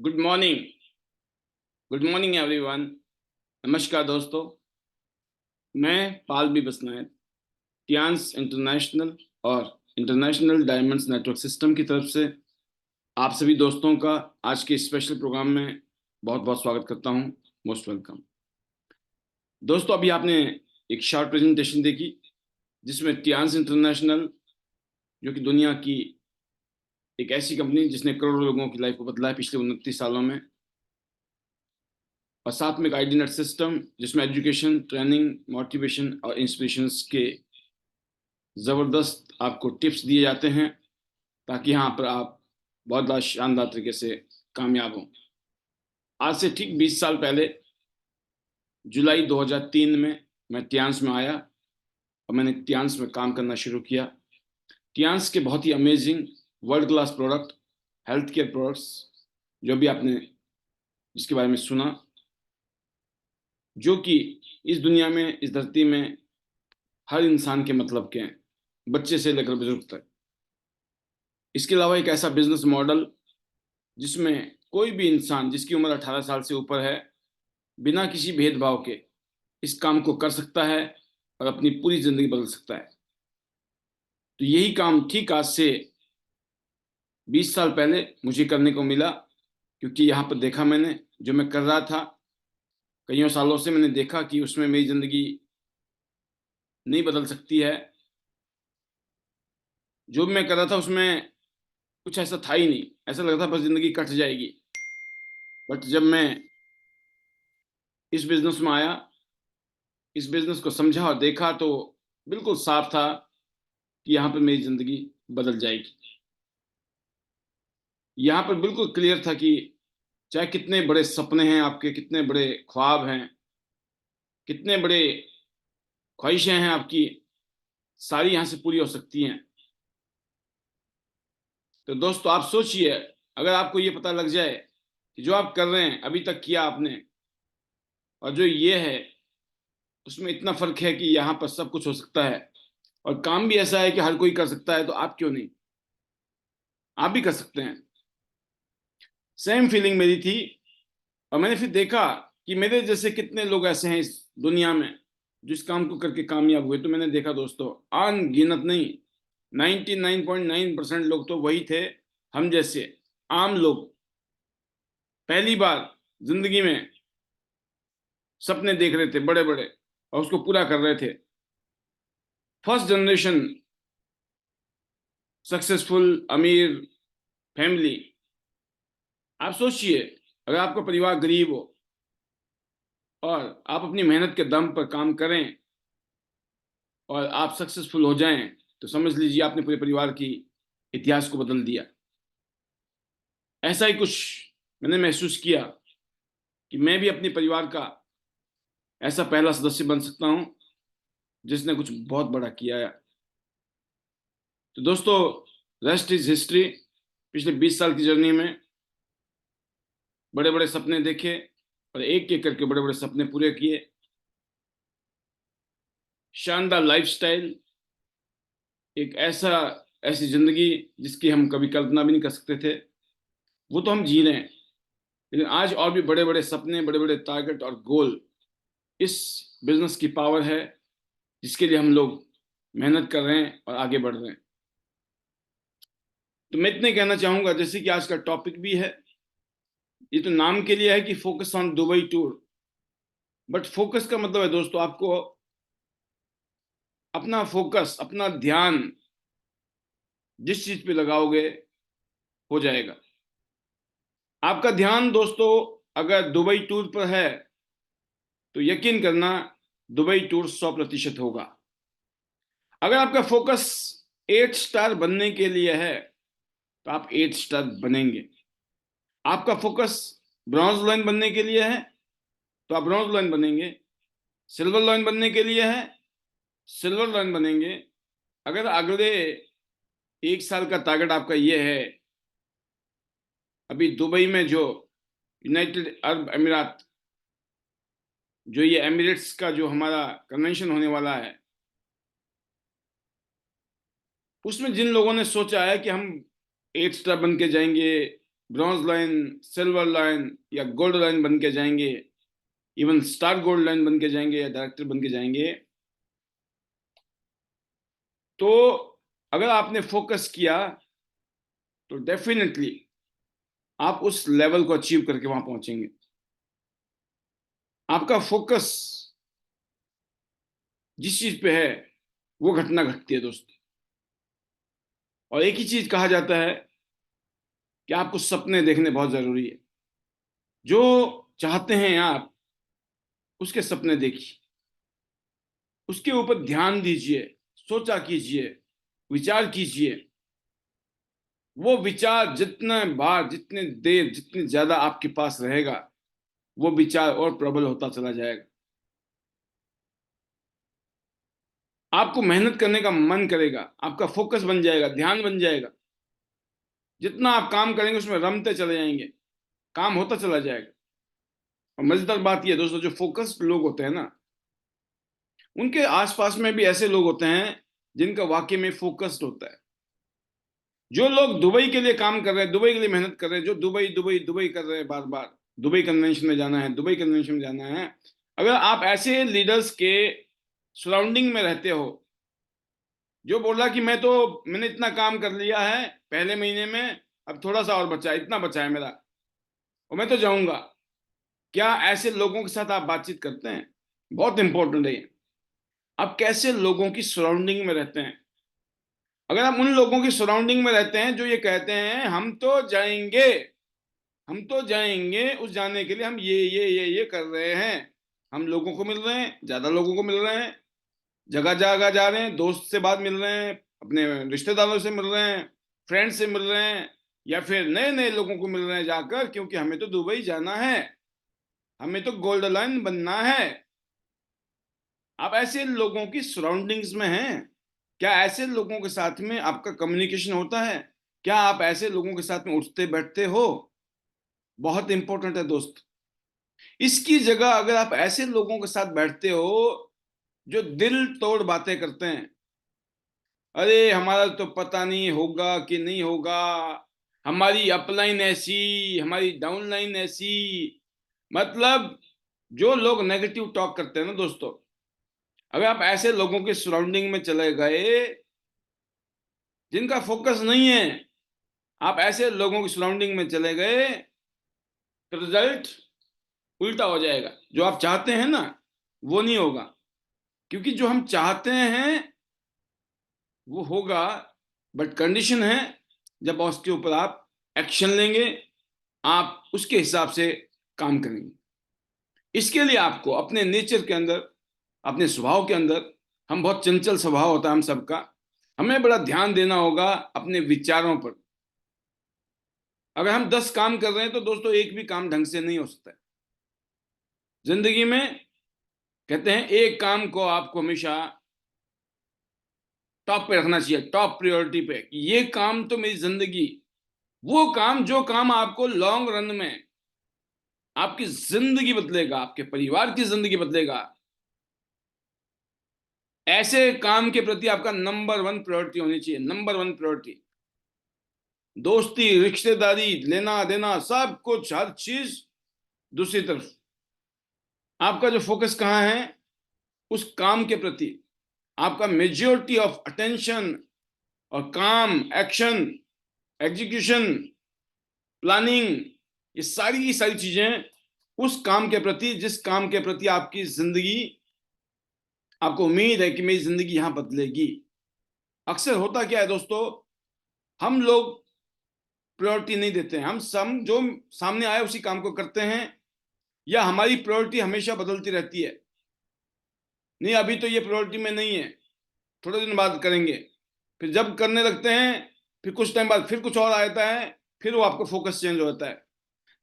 Good morning. Good morning everyone. नमस्कार दोस्तों। मैं पाल बी बसनायत टियांस इंटरनेशनल और इंटरनेशनल डायमंड्स नेटवर्क सिस्टम की तरफ से आप सभी दोस्तों का आज के स्पेशल प्रोग्राम में बहुत बहुत स्वागत करता हूं। Most welcome. दोस्तों, अभी आपने एक शॉर्ट प्रेजेंटेशन देखी जिसमें टियांस इंटरनेशनल, जो कि दुनिया की एक ऐसी कंपनी जिसने करोड़ों लोगों की लाइफ को बदला है पिछले 29 सालों में, और साथ में एक आईडी नेट सिस्टम जिसमें एजुकेशन, ट्रेनिंग, मोटिवेशन और इंस्पिरेशंस के ज़बरदस्त आपको टिप्स दिए जाते हैं ताकि यहाँ पर आप बहुत ज़्यादा शानदार तरीके से कामयाब हों। आज से ठीक 20 साल पहले जुलाई 2003 में मैं टियांस में आया और मैंने टियांस में काम करना शुरू किया। टियांस के बहुत ही amazing world class product, health care products, जो भी आपने जिसके बारे में सुना, जो कि इस दुनिया में, इस धरती में हर इंसान के मतलब के हैं, बच्चे से लेकर बुजुर्ग तक। इसके अलावा एक ऐसा बिजनेस मॉडल जिसमें कोई भी इंसान जिसकी उम्र 18 साल से ऊपर है, बिना किसी भेदभाव के इस काम को कर सकता है और अपनी पूरी जिंदगी बदल सकता है। तो यही काम ठीक आज से 20 साल पहले मुझे करने को मिला, क्योंकि यहाँ पर देखा मैंने, जो मैं कर रहा था कईयों सालों से, मैंने देखा कि उसमें मेरी जिंदगी नहीं बदल सकती है। जो मैं कर रहा था उसमें कुछ ऐसा था ही नहीं, ऐसा लग रहा था बस जिंदगी कट जाएगी। बट जब मैं इस बिजनेस में आया, इस बिजनेस को समझा और देखा, तो बिल्कुल साफ था कि यहाँ पर मेरी जिंदगी बदल जाएगी। यहाँ पर बिल्कुल क्लियर था कि चाहे कितने बड़े सपने हैं आपके, कितने बड़े ख्वाब हैं, कितने बड़े ख्वाहिशें हैं आपकी, सारी यहाँ से पूरी हो सकती हैं। तो दोस्तों, आप सोचिए, अगर आपको ये पता लग जाए कि जो आप कर रहे हैं, अभी तक किया आपने, और जो ये है उसमें इतना फर्क है कि यहाँ पर सब कुछ हो सकता है और काम भी ऐसा है कि हर कोई कर सकता है, तो आप क्यों नहीं, आप भी कर सकते हैं। सेम फीलिंग मेरी थी। और मैंने फिर देखा कि मेरे जैसे कितने लोग ऐसे हैं इस दुनिया में जो इस काम को करके कामयाब हुए। तो मैंने देखा दोस्तों, अनगिनत नहीं, 99.9% लोग तो वही थे, हम जैसे आम लोग, पहली बार जिंदगी में सपने देख रहे थे बड़े बड़े और उसको पूरा कर रहे थे। फर्स्ट जनरेशन सक्सेसफुल अमीर फैमिली। आप सोचिए, अगर आपका परिवार गरीब हो और आप अपनी मेहनत के दम पर काम करें और आप सक्सेसफुल हो जाएं, तो समझ लीजिए आपने पूरे परिवार की इतिहास को बदल दिया। ऐसा ही कुछ मैंने महसूस किया कि मैं भी अपने परिवार का ऐसा पहला सदस्य बन सकता हूं जिसने कुछ बहुत बड़ा किया है। तो दोस्तों, रेस्ट इज हिस्ट्री। पिछले 20 साल की जर्नी में बड़े बड़े सपने देखे और एक एक करके बड़े बड़े सपने पूरे किए। शानदार लाइफस्टाइल, एक ऐसी जिंदगी जिसकी हम कभी कल्पना भी नहीं कर सकते थे, वो तो हम जी रहे हैं। लेकिन आज और भी बड़े बड़े सपने, बड़े बड़े टारगेट और गोल इस बिजनेस की पावर है, जिसके लिए हम लोग मेहनत कर रहे हैं और आगे बढ़ रहे हैं। तो मैं इतने कहना चाहूंगा, जैसे कि आज का टॉपिक भी है, ये तो नाम के लिए है कि focus on Dubai tour, but focus का मतलब है दोस्तों, आपको अपना फोकस, अपना ध्यान जिस चीज पे लगाओगे हो जाएगा। आपका ध्यान दोस्तों अगर दुबई टूर पर है तो यकीन करना, दुबई टूर 100% होगा। अगर आपका फोकस 8 स्टार बनने के लिए है तो आप 8 स्टार बनेंगे। आपका फोकस ब्रॉन्ज लाइन बनने के लिए है तो आप ब्रॉन्ज लाइन बनेंगे। सिल्वर लाइन बनने के लिए है, सिल्वर लाइन बनेंगे। अगर अगले 1 साल का टारगेट आपका ये है, अभी दुबई में जो यूनाइटेड अरब अमीरात, जो ये एमिरेट्स का जो हमारा कन्वेंशन होने वाला है, उसमें जिन लोगों ने सोचा है कि हम 8 स्टार बन के जाएंगे, ब्रॉन्ज लाइन, सिल्वर लाइन या गोल्ड लाइन बन के जाएंगे, इवन स्टार गोल्ड लाइन बन के जाएंगे या डायरेक्टर बन के जाएंगे। तो अगर आपने फोकस किया तो डेफिनेटली आप उस लेवल को अचीव करके वहां पहुंचेंगे। आपका फोकस जिस चीज पे है वो घटना घटती है दोस्त। और एक ही चीज कहा जाता है कि आपको सपने देखने बहुत जरूरी है। जो चाहते हैं आप, उसके सपने देखिए, उसके ऊपर ध्यान दीजिए, सोचा कीजिए, विचार कीजिए। वो विचार जितने बार, जितने देर, जितनी ज्यादा आपके पास रहेगा, वो विचार और प्रबल होता चला जाएगा। आपको मेहनत करने का मन करेगा, आपका फोकस बन जाएगा, ध्यान बन जाएगा। जितना आप काम करेंगे उसमें रमते चले जाएंगे, काम होता चला जाएगा। और मजेदार बात यह दोस्तों, जो फोकस्ड लोग होते हैं ना, उनके आसपास में भी ऐसे लोग होते हैं जिनका वाकई में फोकस्ड होता है। जो लोग दुबई के लिए काम कर रहे हैं, दुबई के लिए मेहनत कर रहे हैं, जो दुबई दुबई दुबई कर रहे हैं बार बार, दुबई कन्वेंशन में जाना है, दुबई कन्वेंशन में जाना है। अगर आप ऐसे लीडर्स के सराउंडिंग में रहते हो, जो बोला कि मैंने इतना काम कर लिया है पहले महीने में, अब थोड़ा सा और बचा है, इतना बचा है मेरा और मैं तो जाऊंगा, क्या ऐसे लोगों के साथ आप बातचीत करते हैं? बहुत इंपॉर्टेंट है ये। आप कैसे लोगों की सराउंडिंग में रहते हैं? अगर आप उन लोगों की सराउंडिंग में रहते हैं जो ये कहते हैं हम तो जाएंगे, हम तो जाएंगे, उस जाने के लिए हम ये कर रहे हैं, हम लोगों को मिल रहे हैं, ज्यादा लोगों को मिल रहे हैं, जगह जगह जा रहे हैं, दोस्त से बात मिल रहे हैं, अपने रिश्तेदारों से मिल रहे हैं, फ्रेंड से मिल रहे हैं, या फिर नए नए लोगों को मिल रहे हैं जाकर, क्योंकि हमें तो दुबई जाना है, हमें तो गोल्ड लाइन बनना है। आप ऐसे लोगों की सराउंडिंग्स में हैं? क्या ऐसे लोगों के साथ में आपका कम्युनिकेशन होता है? क्या आप ऐसे लोगों के साथ में उठते बैठते हो? बहुत इंपॉर्टेंट है दोस्त। इसकी जगह अगर आप ऐसे लोगों के साथ बैठते हो जो दिल तोड़ बातें करते हैं, अरे हमारा तो पता नहीं होगा कि नहीं होगा, हमारी अपलाइन ऐसी, हमारी डाउनलाइन ऐसी, मतलब जो लोग नेगेटिव टॉक करते हैं ना दोस्तों, अगर आप ऐसे लोगों के सराउंडिंग में चले गए जिनका फोकस नहीं है, आप ऐसे लोगों की सराउंडिंग में चले गए, तो रिजल्ट उल्टा हो जाएगा। जो आप चाहते हैं ना, वो नहीं होगा। क्योंकि जो हम चाहते हैं वो होगा, बट कंडीशन है जब उसके ऊपर आप एक्शन लेंगे, आप उसके हिसाब से काम करेंगे। इसके लिए आपको अपने नेचर के अंदर, अपने स्वभाव के अंदर, हम बहुत चंचल स्वभाव होता है हम सबका, हमें बड़ा ध्यान देना होगा अपने विचारों पर। अगर हम 10 काम कर रहे हैं तो दोस्तों एक भी काम ढंग से नहीं हो सकता है जिंदगी में। कहते हैं एक काम को आपको हमेशा टॉप पे रखना चाहिए, टॉप प्रायोरिटी पे। ये काम तो मेरी जिंदगी, वो काम जो काम आपको लॉन्ग रन में आपकी जिंदगी बदलेगा, आपके परिवार की जिंदगी बदलेगा, ऐसे काम के प्रति आपका नंबर वन प्रायोरिटी होनी चाहिए, नंबर वन प्रायोरिटी। दोस्ती, रिश्तेदारी, लेना देना, सब कुछ, हर चीज दूसरी तरफ। आपका जो फोकस कहाँ है? उस काम के प्रति। आपका मेजॉरिटी ऑफ अटेंशन और काम, एक्शन, एग्जीक्यूशन, प्लानिंग, ये सारी की सारी चीजें उस काम के प्रति, जिस काम के प्रति आपकी जिंदगी, आपको उम्मीद है कि मेरी जिंदगी यहां बदलेगी। अक्सर होता क्या है दोस्तों, हम लोग प्रायोरिटी नहीं देते हैं, हम जो सामने आए उसी काम को करते हैं, या हमारी प्रायोरिटी हमेशा बदलती रहती है। नहीं अभी तो ये प्रायोरिटी में नहीं है, थोड़े दिन बाद करेंगे। फिर जब करने लगते हैं, फिर कुछ टाइम बाद फिर कुछ और आ जाता है, फिर वो आपका फोकस चेंज हो जाता है।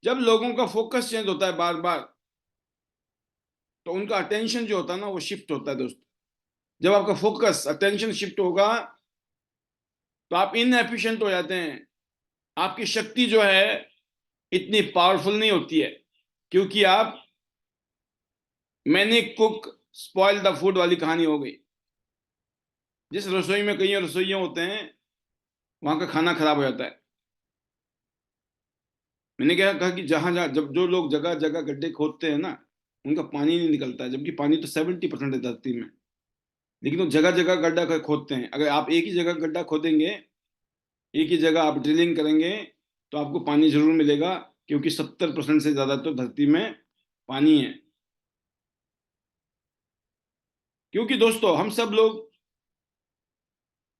जब लोगों का फोकस चेंज होता है बार बार, तो उनका अटेंशन जो होता है ना वो शिफ्ट होता है दोस्त। जब आपका फोकस, अटेंशन शिफ्ट होगा, तो आप इनएफिशिएंट हो जाते हैं। आपकी शक्ति जो है इतनी पावरफुल नहीं होती है, क्योंकि आप मैंने कुक स्पॉइल द फूड वाली कहानी हो गई। जिस रसोई में कई रसोइये होते हैं, वहां का खाना खराब हो जाता है। मैंने क्या कहा कि जहां जहां जब जो लोग जगह जगह गड्ढे खोदते हैं ना, उनका पानी नहीं निकलता है, जबकि पानी तो 70% है धरती में। लेकिन वो जगह जगह गड्ढा खोदते हैं। अगर आप एक ही जगह गड्ढा खोदेंगे, एक ही जगह आप ड्रिलिंग करेंगे, तो आपको पानी जरूर मिलेगा, क्योंकि 70% से ज्यादा तो धरती में पानी है। क्योंकि दोस्तों हम सब लोग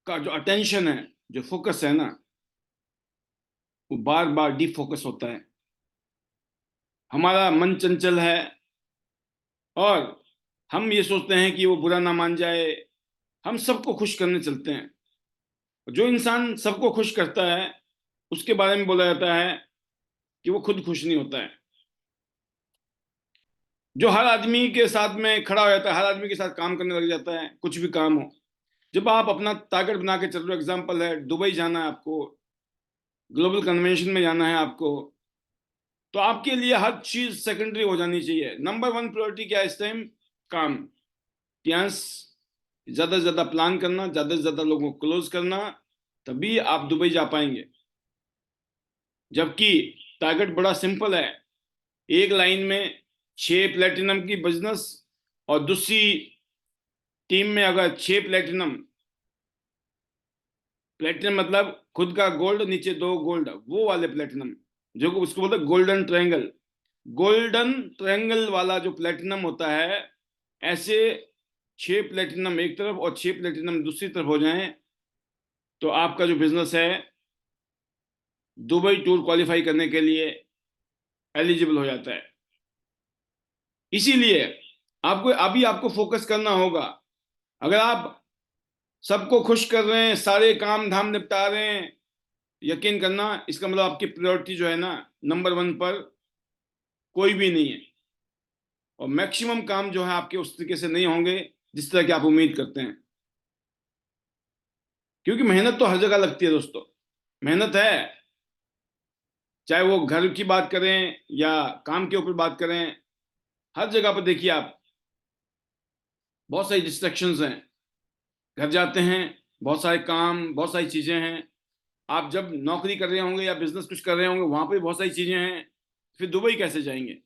का जो अटेंशन है, जो फोकस है ना, वो बार बार डिफोकस होता है। हमारा मन चंचल है, और हम ये सोचते हैं कि वो बुरा ना मान जाए। हम सबको खुश करने चलते हैं। जो इंसान सबको खुश करता है, उसके बारे में बोला जाता है कि वो खुद खुश नहीं होता है। जो हर आदमी के साथ में खड़ा हो जाता है, हर आदमी के साथ काम करने लग जाता है, कुछ भी काम हो। जब आप अपना टारगेट बना के चल रहे हो, एग्जाम्पल है दुबई जाना है आपको, ग्लोबल कन्वेंशन में जाना है आपको, तो आपके लिए हर चीज सेकेंडरी हो जानी चाहिए। नंबर वन प्रायोरिटी क्या है इस टाइम? काम। यहाँ ज्यादा से ज्यादा प्लान करना, ज्यादा से ज्यादा लोगों को क्लोज करना, तभी आप दुबई जा पाएंगे। जबकि टारगेट बड़ा सिंपल है। एक लाइन में 6 प्लेटिनम की बिजनेस, और दूसरी टीम में अगर 6 प्लेटिनम, प्लेटिनम मतलब खुद का गोल्ड, नीचे 2 गोल्ड, वो वाले प्लेटिनम, जो उसको बोलते हैं गोल्डन ट्रायंगल। गोल्डन ट्रायंगल वाला जो प्लेटिनम होता है, ऐसे 6 प्लेटिनम एक तरफ और 6 प्लेटिनम दूसरी तरफ हो जाएं, तो आपका जो बिजनेस है दुबई टूर क्वालिफाई करने के लिए एलिजिबल हो जाता है। इसीलिए आपको अभी आपको फोकस करना होगा। अगर आप सबको खुश कर रहे हैं, सारे काम धाम निपटा रहे हैं, यकीन करना इसका मतलब आपकी प्रायोरिटी जो है ना, नंबर वन पर कोई भी नहीं है। और मैक्सिमम काम जो है आपके उस तरीके से नहीं होंगे जिस तरह की आप उम्मीद करते हैं। क्योंकि मेहनत तो हर जगह लगती है दोस्तों, मेहनत है। चाहे वो घर की बात करें या काम के ऊपर बात करें, हर जगह पर देखिए आप, बहुत सारी डिस्ट्रैक्शंस हैं। घर जाते हैं, बहुत सारे काम, बहुत सारी चीजें हैं। आप जब नौकरी कर रहे होंगे या बिजनेस कुछ कर रहे होंगे, वहां पे बहुत सारी चीजें हैं। फिर दुबई कैसे जाएंगे?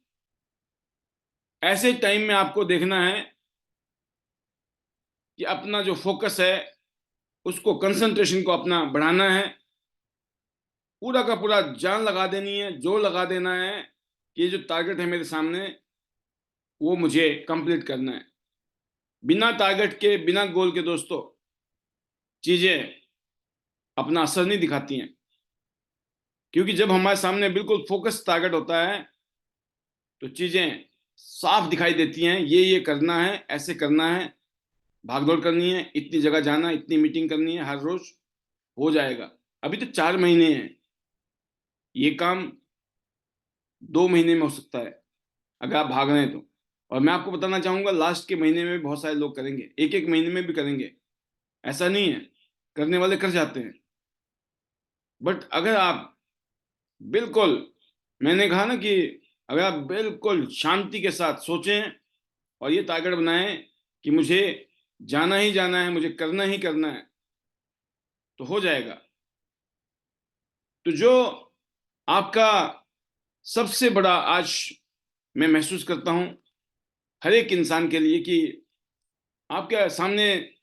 ऐसे टाइम में आपको देखना है कि अपना जो फोकस है, उसको, कंसंट्रेशन को अपना बढ़ाना है। पूरा का पूरा जान लगा देनी है, जोर लगा देना है कि ये जो टारगेट है मेरे सामने, वो मुझे कंप्लीट करना है। बिना टारगेट के, बिना गोल के दोस्तों, चीजें अपना असर नहीं दिखाती हैं। क्योंकि जब हमारे सामने बिल्कुल फोकस टारगेट होता है, तो चीजें साफ दिखाई देती हैं। ये करना है, ऐसे करना है, भागदौड़ करनी है, इतनी जगह जाना, इतनी मीटिंग करनी है हर रोज, हो जाएगा। अभी तो 4 महीने हैं, ये काम 2 महीने में हो सकता है अगर आप भाग रहे हैं तो। और मैं आपको बताना चाहूंगा, लास्ट के महीने में भी बहुत सारे लोग करेंगे, एक एक महीने में भी करेंगे। ऐसा नहीं है, करने वाले कर जाते हैं। बट अगर आप बिल्कुल, मैंने कहा ना कि अगर आप बिल्कुल शांति के साथ सोचें और ये टारगेट बनाएं कि मुझे जाना ही जाना है, मुझे करना ही करना है, तो हो जाएगा। तो जो आपका सबसे बड़ा आज मैं महसूस करता हूं हर एक इंसान के लिए, कि आपके सामने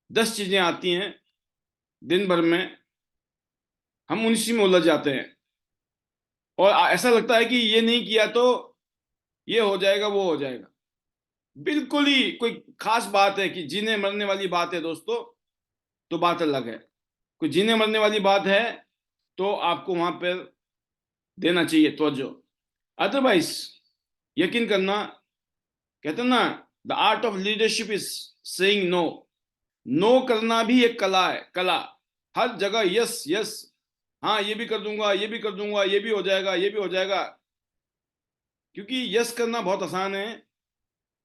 10 चीजें आती हैं दिन भर में, हम उसी में उलझ जाते हैं। और ऐसा लगता है कि ये नहीं किया तो ये हो जाएगा, वो हो जाएगा। बिल्कुल ही कोई खास बात है कि जीने मरने वाली बात है दोस्तों, तो बात अलग है। कोई जीने मरने वाली बात है, तो आपको वहां पर देना चाहिए तवज्जो। अदरवाइज, यकीन करना, कहते हैं ना, the art of leadership is saying no. No करना भी एक कला है, कला। हर जगह यस यस, हाँ ये भी कर दूंगा, ये भी कर दूंगा, ये भी हो जाएगा, ये भी हो जाएगा। क्योंकि यस करना बहुत आसान है,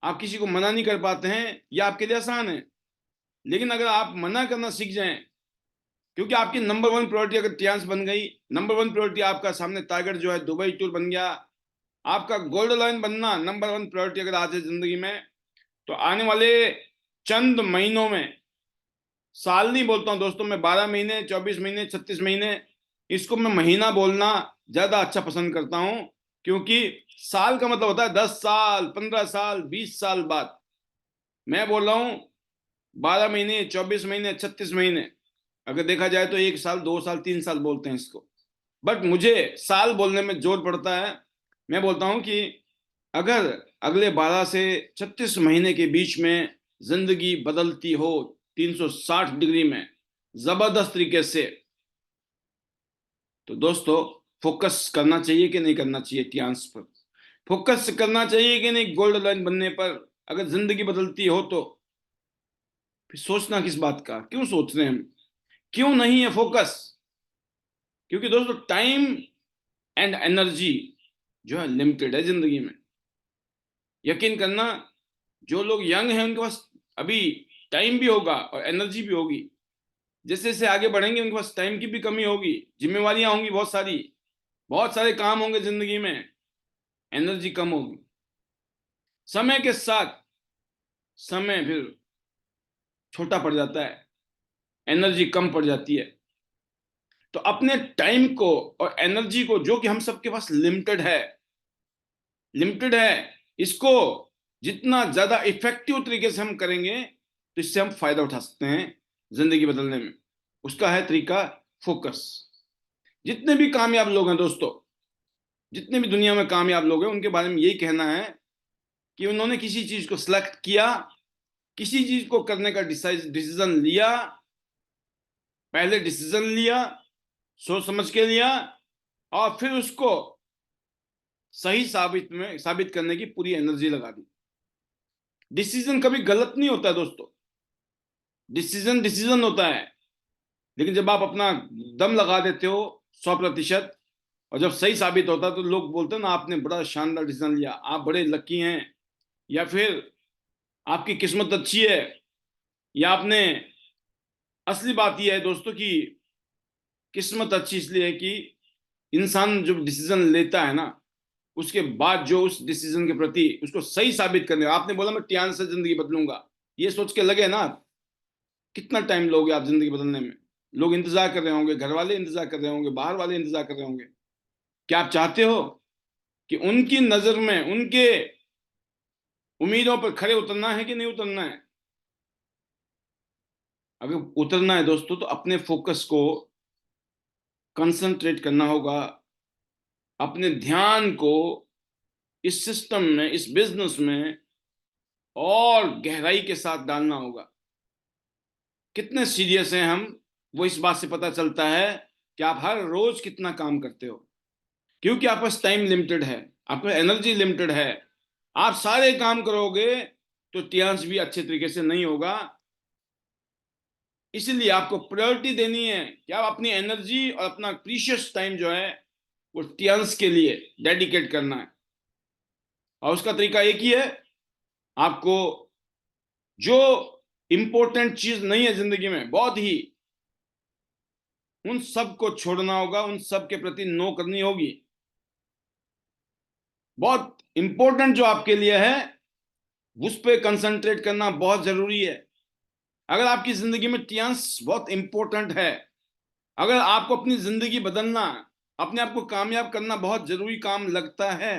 आप किसी को मना नहीं कर पाते हैं, यह आपके लिए आसान है। लेकिन अगर आप मना करना सीख जाएं, क्योंकि आपकी नंबर वन प्रायोरिटी अगर टियांस बन गई, नंबर वन प्रायोरिटी आपका सामने टारगेट जो है दुबई टूर बन गया, आपका गोल्ड लाइन बनना नंबर वन प्रायोरिटी अगर आज है जिंदगी में, तो आने वाले चंद महीनों में, साल नहीं बोलता हूं दोस्तों मैं, 12 महीने, 24 महीने, 36 महीने, इसको मैं महीना बोलना ज्यादा अच्छा पसंद करता हूं, क्योंकि साल का मतलब होता है 10 साल, 15 साल, 20 साल बाद। मैं बोल रहा हूं 12 महीने, 24 महीने, 36 महीने। अगर देखा जाए तो 1 साल, 2 साल, 3 साल बोलते हैं इसको, बट मुझे साल बोलने में जोर पड़ता है। मैं बोलता हूं कि अगर अगले 12 से 36 महीने के बीच में जिंदगी बदलती हो 360 डिग्री में, जबरदस्त तरीके से, तो दोस्तों फोकस करना चाहिए कि नहीं करना चाहिए इतिहास पर? फोकस करना चाहिए कि नहीं गोल्ड लाइन बनने पर? अगर जिंदगी बदलती हो तो फिर सोचना किस बात का? क्यों सोच रहे हैं हम? क्यों नहीं है फोकस? क्योंकि दोस्तों टाइम एंड एनर्जी जो है लिमिटेड है जिंदगी में। यकीन करना, जो लोग यंग हैं उनके पास अभी टाइम भी होगा और एनर्जी भी होगी। जैसे जैसे आगे बढ़ेंगे उनके पास टाइम की भी कमी होगी, जिम्मेवारियां होंगी बहुत सारी, बहुत सारे काम होंगे जिंदगी में, एनर्जी कम होगी। समय के साथ समय फिर छोटा पड़ जाता है, एनर्जी कम पड़ जाती है। तो अपने टाइम को और एनर्जी को, जो कि हम सबके पास लिमिटेड है, इसको जितना ज्यादा इफेक्टिव तरीके से हम करेंगे तो इससे हम फायदा उठा सकते हैं जिंदगी बदलने में। उसका है तरीका फोकस। जितने भी कामयाब लोग हैं दोस्तों, जितने भी दुनिया में कामयाब लोग हैं, उनके बारे में यही कहना है कि उन्होंने किसी चीज को सिलेक्ट किया, किसी चीज को करने का डिसीजन लिया, पहले डिसीजन लिया, सोच समझ के लिया, और फिर उसको सही साबित करने की पूरी एनर्जी लगा दी। डिसीजन कभी गलत नहीं होता दोस्तों, डिसीजन डिसीजन होता है। लेकिन जब आप अपना दम लगा देते हो 100%, और जब सही साबित होता है तो लोग बोलते हैं ना, आपने बड़ा शानदार डिसीजन लिया, आप बड़े लकी हैं, या फिर आपकी किस्मत अच्छी है, या आपने, असली बात यह है दोस्तों कि किस्मत अच्छी इसलिए है कि इंसान जब डिसीजन लेता है ना, उसके बाद जो उस डिसीजन के प्रति उसको सही साबित करने, आपने बोला मैं टियान से जिंदगी बदलूंगा, ये सोच के लगे ना, कितना टाइम लोगे आप जिंदगी बदलने में? लोग इंतजार कर रहे होंगे, घर वाले इंतजार कर रहे होंगे, बाहर वाले इंतजार कर रहे होंगे। क्या आप चाहते हो कि उनकी नजर में, उनके उम्मीदों पर खरे उतरना है कि नहीं उतरना है? अगर उतरना है दोस्तों तो अपने फोकस को कंसंट्रेट करना होगा, अपने ध्यान को इस सिस्टम में, इस बिजनेस में और गहराई के साथ डालना होगा। कितने सीरियस हैं हम, वो इस बात से पता चलता है कि आप हर रोज कितना काम करते हो। क्योंकि आपके पास टाइम लिमिटेड है, आपका एनर्जी लिमिटेड है। आप सारे काम करोगे तो टियांस भी अच्छे तरीके से नहीं होगा। इसलिए आपको प्रायोरिटी देनी है कि आप अपनी एनर्जी और अपना प्रीशियस टाइम जो है वो टियांस के लिए डेडिकेट करना है। और उसका तरीका एक ही है, आपको जो इंपॉर्टेंट चीज नहीं है जिंदगी में, बहुत ही, उन सब को छोड़ना होगा, उन सब के प्रति नो करनी होगी। बहुत इंपॉर्टेंट जो आपके लिए है उस पर कंसंट्रेट करना बहुत जरूरी है। अगर आपकी जिंदगी में टियांस बहुत इंपॉर्टेंट है, अगर आपको अपनी जिंदगी बदलना, अपने आप को कामयाब करना बहुत जरूरी काम लगता है,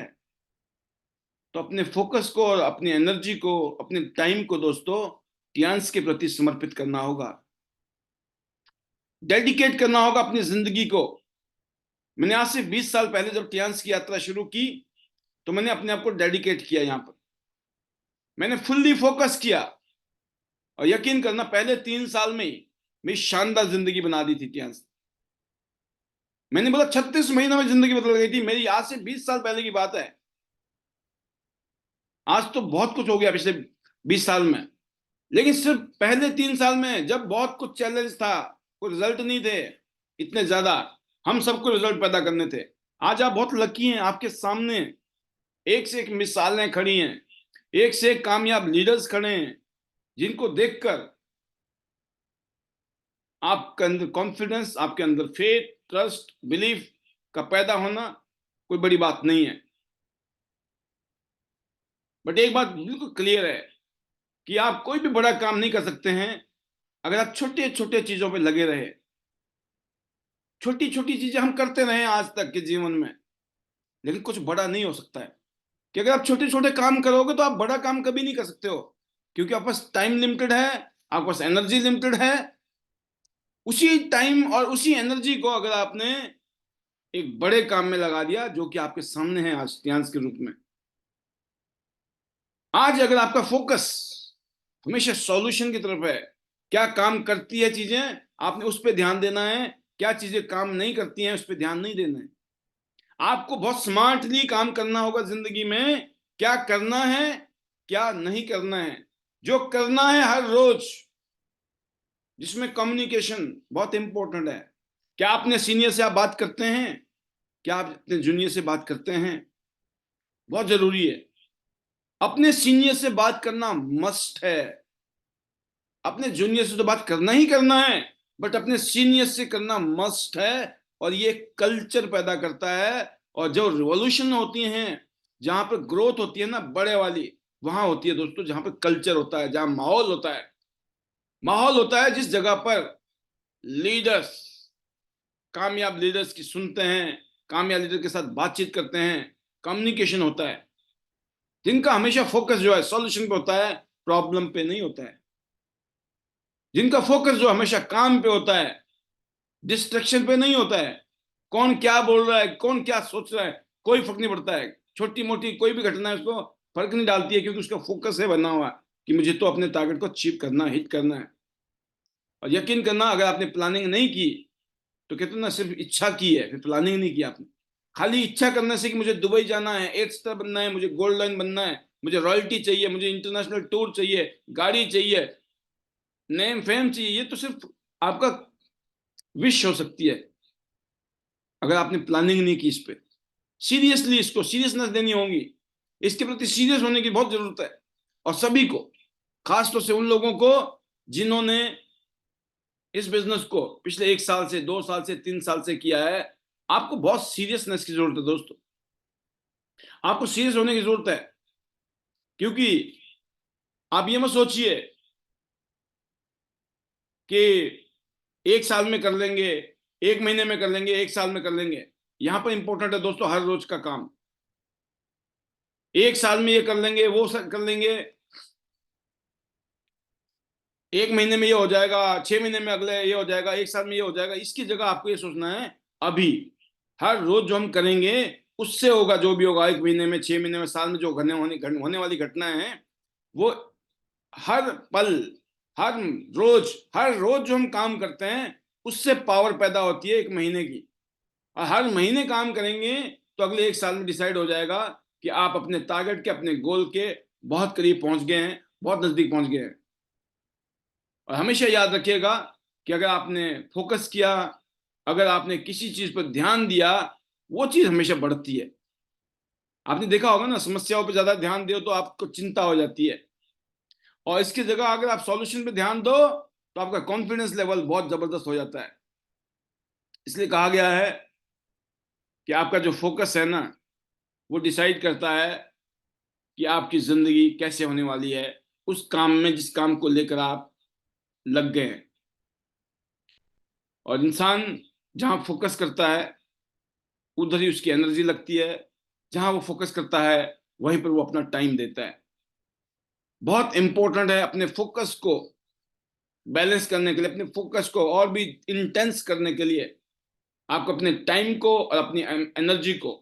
तो अपने फोकस को और अपनी एनर्जी को, अपने टाइम को दोस्तों टियांस के प्रति समर्पित करना होगा, डेडिकेट करना होगा अपनी जिंदगी को। मैंने आज से 20 साल पहले जब टियांस की यात्रा शुरू की तो मैंने अपने आप को डेडिकेट किया, यहां पर मैंने फुल्ली फोकस किया, और यकीन करना पहले 3 साल में ही मेरी शानदार जिंदगी बना दी थी टियांस। मैंने बोला 36 महीनों में जिंदगी बदल गई थी मेरी, आज से 20 साल पहले की बात है। आज तो बहुत कुछ हो गया पिछले 20 साल में, लेकिन सिर्फ पहले 3 साल में जब बहुत कुछ चैलेंज था, कोई रिजल्ट नहीं थे इतने ज्यादा, हम सबको रिजल्ट पैदा करने थे। आज आप बहुत लकी हैं, आपके सामने एक से एक मिसालें खड़ी हैं, एक से एक कामयाब लीडर्स खड़े हैं, जिनको देखकर आपके अंदर कॉन्फिडेंस, आपके अंदर फेथ, ट्रस्ट, बिलीफ का पैदा होना कोई बड़ी बात नहीं है। बट एक बात बिल्कुल क्लियर है कि आप कोई भी बड़ा काम नहीं कर सकते हैं अगर आप छोटे छोटे चीजों पे लगे रहे। छोटी छोटी चीजें हम करते रहे आज तक के जीवन में, लेकिन कुछ बड़ा नहीं हो सकता है। कि अगर आप छोटे छोटे काम करोगे तो आप बड़ा काम कभी नहीं कर सकते हो, क्योंकि आपके पास टाइम लिमिटेड है, आपके पास एनर्जी लिमिटेड है। उसी टाइम और उसी एनर्जी को अगर आपने एक बड़े काम में लगा दिया, जो कि आपके सामने है आज ध्यान के रूप में, आज अगर आपका फोकस हमेशा सॉल्यूशन की तरफ है, क्या काम करती है चीजें, आपने उस पर ध्यान देना है। क्या चीजें काम नहीं करती हैं, उस पर ध्यान नहीं देना है। आपको बहुत स्मार्टली काम करना होगा जिंदगी में, क्या करना है, क्या नहीं करना है। जो करना है हर रोज, जिसमें कम्युनिकेशन बहुत इंपॉर्टेंट है। क्या अपने सीनियर से आप बात करते हैं, क्या आप अपने जूनियर से बात करते हैं, बहुत जरूरी है। अपने सीनियर से बात करना मस्ट है। अपने जूनियर से तो बात करना ही करना है, बट अपने सीनियर से करना मस्ट है। और ये कल्चर पैदा करता है। और जो रिवॉल्यूशन होती हैं, जहां पर ग्रोथ होती है ना बड़े वाली, वहां होती है दोस्तों जहां पर कल्चर होता है, जहां माहौल होता है। माहौल होता है जिस जगह पर लीडर्स, कामयाब लीडर्स की सुनते हैं, कामयाब लीडर के साथ बातचीत करते हैं, कम्युनिकेशन होता है, जिनका हमेशा फोकस जो है सॉल्यूशन पे होता है, प्रॉब्लम पे नहीं होता है। जिनका फोकस जो हमेशा काम पे होता है, डिस्ट्रक्शन पे नहीं होता है। कौन क्या बोल रहा है, कौन क्या सोच रहा है, कोई फर्क नहीं पड़ता है। छोटी मोटी कोई भी घटना है उसको फर्क नहीं डालती है, क्योंकि उसका फोकस है बना हुआ कि मुझे तो अपने टारगेट को अचीव करना, हिट करना है। और यकीन करना, अगर आपने प्लानिंग नहीं की तो कहते हैं ना, सिर्फ इच्छा की है, फिर प्लानिंग नहीं की आपने। खाली इच्छा करने से कि मुझे दुबई जाना है, एट स्टार बनना है, मुझे गोल्ड लाइन बनना है, मुझे रॉयल्टी चाहिए, मुझे इंटरनेशनल टूर चाहिए, गाड़ी चाहिए, नेम फेम चाहिए, ये तो सिर्फ आपका विश हो सकती है। अगर आपने प्लानिंग नहीं की इस पे, सीरियसली इसको सीरियसनेस देनी होगी, इसके प्रति सीरियस होने की बहुत जरूरत है। और सभी को, खासतौर से उन लोगों को जिन्होंने इस बिजनेस को पिछले 1 साल से, 2 साल से, 3 साल से किया है, आपको बहुत सीरियसनेस की जरूरत है दोस्तों। आपको सीरियस होने की जरूरत है, क्योंकि आप ये मत सोचिए कि 1 साल में कर लेंगे, 1 महीने में कर लेंगे, 1 साल में कर लेंगे। यहां पर इंपॉर्टेंट है दोस्तों हर रोज का काम। 1 साल में ये कर लेंगे, वो कर लेंगे, 1 महीने में ये हो जाएगा, 6 महीने में अगले ये हो जाएगा, 1 साल में ये हो जाएगा। इसकी जगह आपको ये सोचना है, अभी हर रोज जो हम करेंगे उससे होगा जो भी होगा। 1 महीने में, 6 महीने में, साल में जो होने वाली घटनाएं हैं, वो हर पल, हर हर रोज जो हम काम करते हैं, उससे पावर पैदा होती है 1 महीने की। और हर महीने काम करेंगे तो अगले 1 साल में डिसाइड हो जाएगा कि आप अपने टारगेट के, अपने गोल के बहुत करीब पहुंच गए हैं, बहुत नजदीक पहुंच गए हैं। और हमेशा याद रखिएगा कि अगर आपने फोकस किया, अगर आपने किसी चीज पर ध्यान दिया, वो चीज हमेशा बढ़ती है। आपने देखा होगा ना, समस्याओं पर ज्यादा ध्यान दो तो आपको चिंता हो जाती है, और इसकी जगह अगर आप सॉल्यूशन पे ध्यान दो तो आपका कॉन्फिडेंस लेवल बहुत जबरदस्त हो जाता है। इसलिए कहा गया है कि आपका जो फोकस है ना, वो डिसाइड करता है कि आपकी जिंदगी कैसे होने वाली है, उस काम में जिस काम को लेकर आप लग गए हैं। और इंसान जहां फोकस करता है, उधर ही उसकी एनर्जी लगती है। जहां वो फोकस करता है, वहीं पर वो अपना टाइम देता है। बहुत इंपॉर्टेंट है अपने फोकस को बैलेंस करने के लिए, अपने फोकस को और भी इंटेंस करने के लिए, आपको अपने टाइम को और अपनी एनर्जी को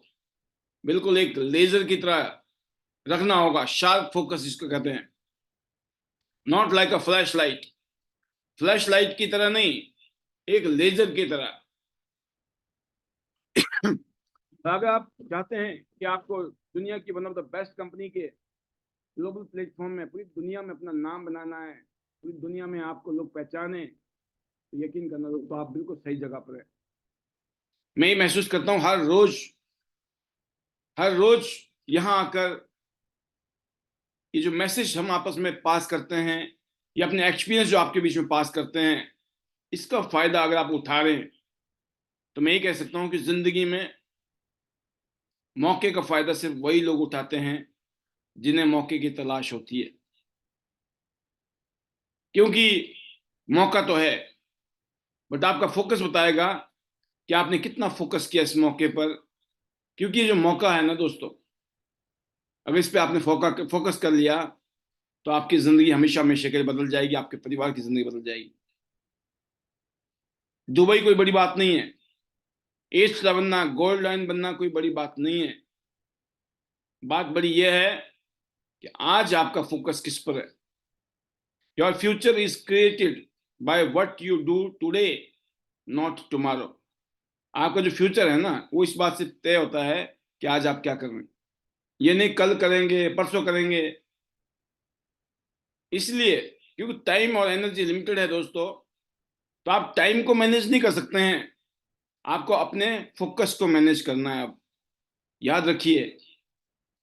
बिल्कुल एक लेजर की तरह रखना होगा। शार्प फोकस जिसको कहते हैं, not like a flash light, flash light की तरह नहीं, एक लेजर की तरह। अगर आप चाहते हैं कि आपको दुनिया की one of the best company के ग्लोबल प्लेटफॉर्म में, पूरी दुनिया में अपना नाम बनाना है, पूरी दुनिया में आपको लोग पहचाने, तो यकीन करना तो आप बिल्कुल सही जगह पर है। मैं ये महसूस करता हूँ हर रोज यहाँ आकर, ये जो मैसेज हम आपस में पास करते हैं, या अपने एक्सपीरियंस जो आपके बीच में पास करते हैं, इसका फायदा अगर आप उठा रहे हैं, तो मैं ये कह सकता हूं कि जिंदगी में मौके का फायदा सिर्फ वही लोग उठाते हैं जिन्हें मौके की तलाश होती है। क्योंकि मौका तो है, बट आपका फोकस बताएगा कि आपने कितना फोकस किया इस मौके पर, क्योंकि ये जो मौका है ना दोस्तों, अगर इस पे आपने फोकस कर लिया तो आपकी जिंदगी हमेशा हमेशा के लिए बदल जाएगी, आपके परिवार की जिंदगी बदल जाएगी। दुबई कोई बड़ी बात नहीं है, एस बनना, गोल्ड लाइन बनना कोई बड़ी बात नहीं है। बात बड़ी यह है कि आज आपका फोकस किस पर है। Your future is created by what you do today, not tomorrow. आपका जो फ्यूचर है ना, वो इस बात से तय होता है कि आज आप क्या कर रहे हैं। ये नहीं कल करेंगे, परसों करेंगे। इसलिए क्योंकि टाइम और एनर्जी लिमिटेड है दोस्तों, तो आप टाइम को मैनेज नहीं कर सकते हैं, आपको अपने फोकस को मैनेज करना है। अब याद रखिए,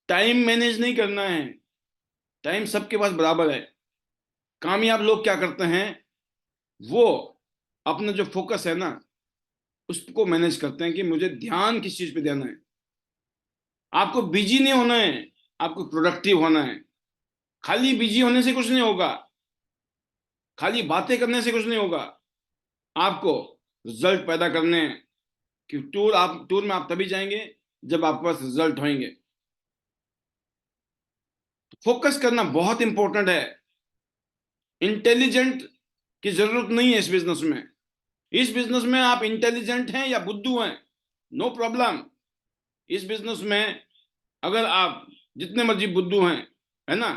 टाइम मैनेज नहीं करना है, टाइम सबके पास बराबर है। कामयाब लोग क्या करते हैं, वो अपना जो फोकस है ना, उसको मैनेज करते हैं कि मुझे ध्यान किस चीज पे देना है। आपको बिजी नहीं होना है, आपको प्रोडक्टिव होना है। खाली बिजी होने से कुछ नहीं होगा, खाली बातें करने से कुछ नहीं होगा। आपको रिजल्ट पैदा करने हैं, कि टूर में आप तभी जाएंगे जब आपके पास रिजल्ट होंगे। फोकस करना बहुत इंपॉर्टेंट है। इंटेलिजेंट की जरूरत नहीं है इस बिजनेस में। इस बिजनेस में आप इंटेलिजेंट हैं या बुद्धू हैं, नो प्रॉब्लम। इस बिजनेस में अगर आप जितने मर्जी बुद्धू हैं, है ना,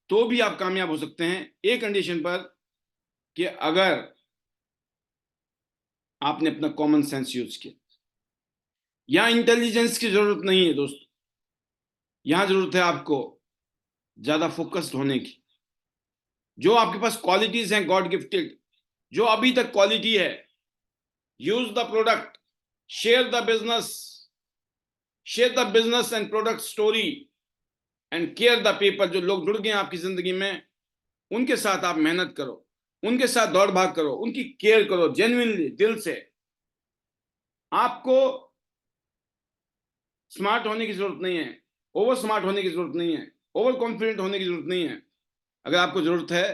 तो भी आप कामयाब हो सकते हैं, एक कंडीशन पर कि अगर आपने अपना कॉमन सेंस यूज किया। यहां इंटेलिजेंस की जरूरत नहीं है दोस्तों, यहां जरूरत है आपको ज्यादा फोकस्ड होने की। जो आपके पास क्वालिटीज हैं गॉड गिफ्टेड, जो अभी तक क्वालिटी है, use the product, share the business, share the business and product story and care the people. जो लोग जुड़ गए हैं आपकी जिंदगी में, उनके साथ आप मेहनत करो, उनके साथ दौड़ भाग करो, उनकी केयर करो जेन्युइनली, दिल से। आपको स्मार्ट होने की जरूरत नहीं है, ओवर स्मार्ट होने की जरूरत नहीं है, ओवर कॉन्फिडेंट होने की जरूरत नहीं है। अगर आपको जरूरत है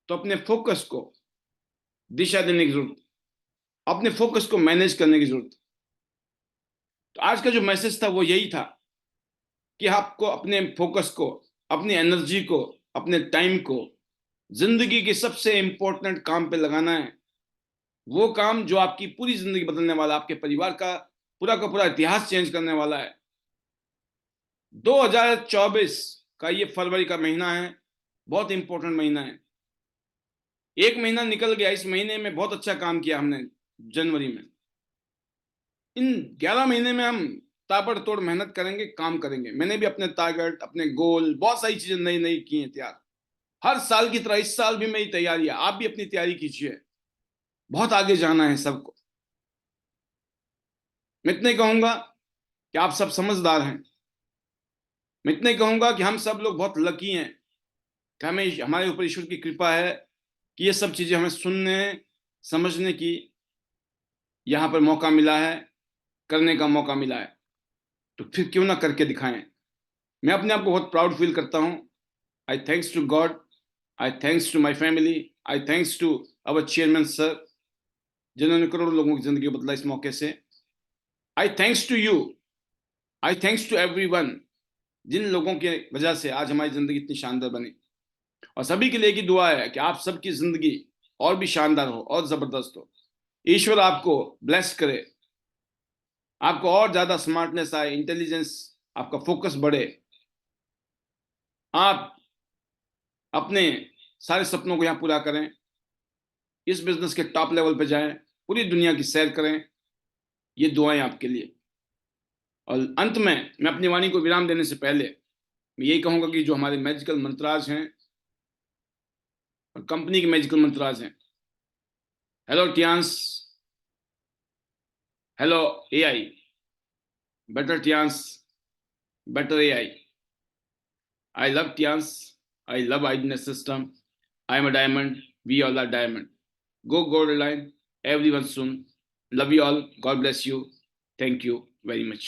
तो अपने फोकस को दिशा देने की जरूरत, अपने फोकस को मैनेज करने की जरूरत। तो आज का जो मैसेज था वो यही था कि आपको अपने फोकस को, अपनी एनर्जी को, अपने टाइम को जिंदगी के सबसे इंपॉर्टेंट काम पे लगाना है। वो काम जो आपकी पूरी जिंदगी बदलने वाला, आपके परिवार का पूरा इतिहास चेंज करने वाला है। 2024 का ये फरवरी का महीना है, बहुत इंपॉर्टेंट महीना है। एक महीना निकल गया, इस महीने में बहुत अच्छा काम किया हमने जनवरी में। इन 11 महीने में हम ताबड़तोड़ मेहनत करेंगे, काम करेंगे। मैंने भी अपने टारगेट, अपने गोल, बहुत सारी चीजें नई नई की हैं तैयार। हर साल की तरह इस साल भी मेरी तैयारी है, आप भी अपनी तैयारी कीजिए। बहुत आगे जाना है सबको। मैं इतने कहूंगा कि आप सब समझदार हैं। मैं इतने कहूंगा कि हम सब लोग बहुत लकी हैं कि हमें, हमारे ऊपर ईश्वर की कृपा है कि ये सब चीजें हमें सुनने, समझने की यहाँ पर मौका मिला है, करने का मौका मिला है। तो फिर क्यों ना करके दिखाएं। मैं अपने आप को बहुत प्राउड फील करता हूँ। I thanks to God, I thanks to my family, I thanks to our chairman sir, जिन्होंने करोड़ों लोगों की जिंदगी बदला इस मौके से। I thanks to you, I thanks to everyone, जिन लोगों की वजह से आज हमारी जिंदगी इतनी शानदार बनी। और सभी के लिए की दुआ है कि आप सबकी जिंदगी और भी शानदार हो और जबरदस्त हो। ईश्वर आपको ब्लेस करे, आपको और ज्यादा स्मार्टनेस आए, इंटेलिजेंस, आपका फोकस बढ़े, आप अपने सारे सपनों को यहाँ पूरा करें, इस बिजनेस के टॉप लेवल पे जाएं, पूरी दुनिया की सैर करें। ये दुआएं आपके लिए। और अंत में मैं अपनी वाणी को विराम देने से पहले मैं यही कहूंगा कि जो हमारे मैजिकल मंत्राज हैं और कंपनी के मैजिकल मंत्राज हैं, hello Tiens, hello AI, better Tiens, better AI, I love Tiens, I love आइडनेस system, I am a diamond, we all are diamond, go gold line, everyone soon, love you all, god bless you, thank you very much.